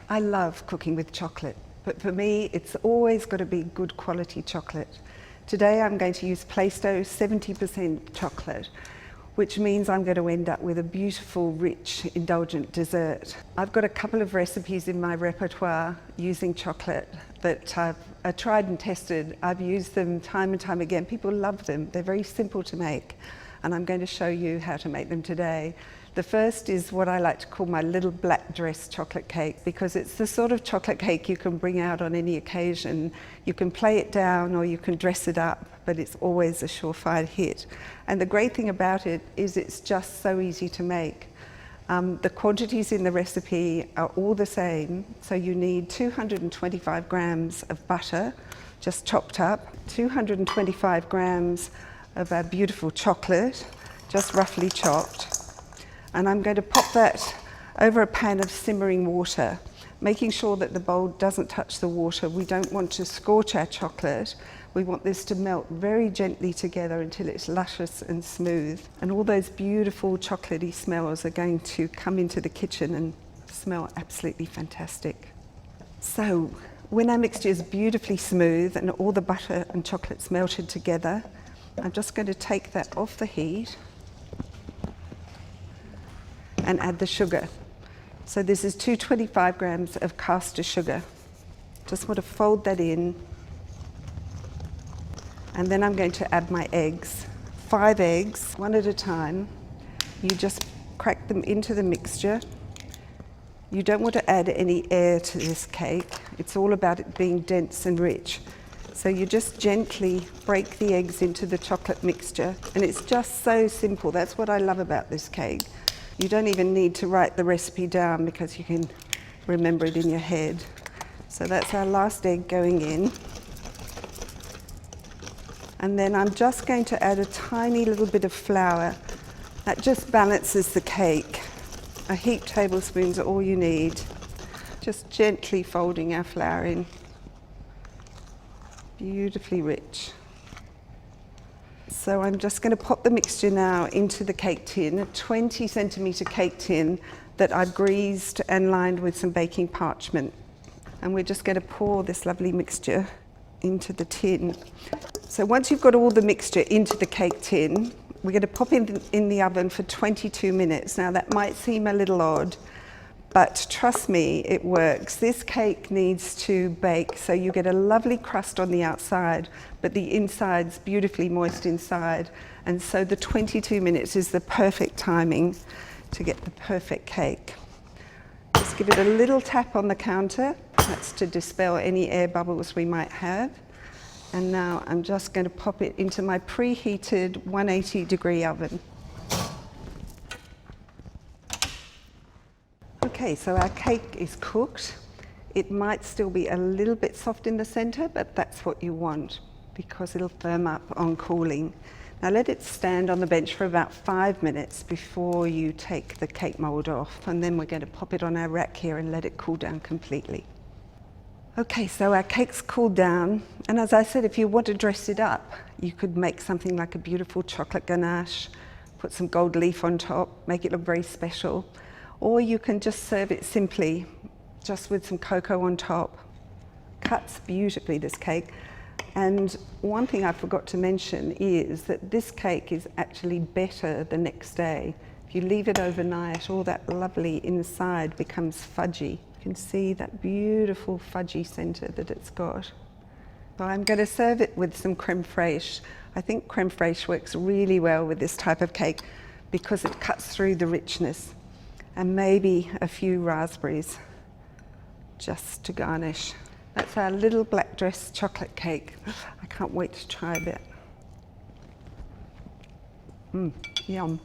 I love cooking with chocolate, but for me it's always got to be good quality chocolate. Today I'm going to use Plaistow 70% chocolate, which means I'm going to end up with a beautiful, rich, indulgent dessert. I've got a couple of recipes in my repertoire using chocolate that I've tried and tested. I've used them time and time again. People love them. They're very simple to make, and I'm going to show you how to make them today. The first is what I like to call my little black dress chocolate cake, because it's the sort of chocolate cake you can bring out on any occasion. You can play it down or you can dress it up, but it's always a surefire hit. And the great thing about it is it's just so easy to make. The quantities in the recipe are all the same. So you need 225 grams of butter, just chopped up, 225 grams of our beautiful chocolate, just roughly chopped. And I'm going to pop that over a pan of simmering water, making sure that the bowl doesn't touch the water. We don't want to scorch our chocolate. We want this to melt very gently together until it's luscious and smooth. And all those beautiful chocolatey smells are going to come into the kitchen and smell absolutely fantastic. So when our mixture is beautifully smooth and all the butter and chocolate's melted together, I'm just going to take that off the heat and add the sugar. So this is 225 grams of caster sugar. Just want to fold that in. And then I'm going to add my eggs. 5 eggs, one at a time. You just crack them into the mixture. You don't want to add any air to this cake. It's all about it being dense and rich. So you just gently break the eggs into the chocolate mixture. And it's just so simple. That's what I love about this cake. You don't even need to write the recipe down because you can remember it in your head. So that's our last egg going in. And then I'm just going to add a tiny little bit of flour. That just balances the cake. A heaped tablespoon is all you need. Just gently folding our flour in. Beautifully rich. So I'm just going to pop the mixture now into the cake tin, a 20 centimetre cake tin that I've greased and lined with some baking parchment. And we're just going to pour this lovely mixture into the tin. So once you've got all the mixture into the cake tin, we're going to pop it in the oven for 22 minutes. Now that might seem a little odd, but trust me, it works. This cake needs to bake so you get a lovely crust on the outside, but the inside's beautifully moist inside. And so the 22 minutes is the perfect timing to get the perfect cake. Just give it a little tap on the counter. That's to dispel any air bubbles we might have. And now I'm just going to pop it into my preheated 180-degree oven. Okay, so our cake is cooked. It might still be a little bit soft in the center, but that's what you want because it'll firm up on cooling. Now let it stand on the bench for about 5 minutes before you take the cake mold off, and then we're going to pop it on our rack here and let it cool down completely. Okay, so our cake's cooled down, and as I said, if you want to dress it up, you could make something like a beautiful chocolate ganache, put some gold leaf on top, make it look very special. Or you can just serve it simply, just with some cocoa on top. Cuts beautifully, this cake. And one thing I forgot to mention is that this cake is actually better the next day. If you leave it overnight, all that lovely inside becomes fudgy. You can see that beautiful fudgy center that it's got. So I'm going to serve it with some creme fraiche. I think creme fraiche works really well with this type of cake because it cuts through the richness. And maybe a few raspberries just to garnish. That's our little black dress chocolate cake. I can't wait to try a bit. Yum.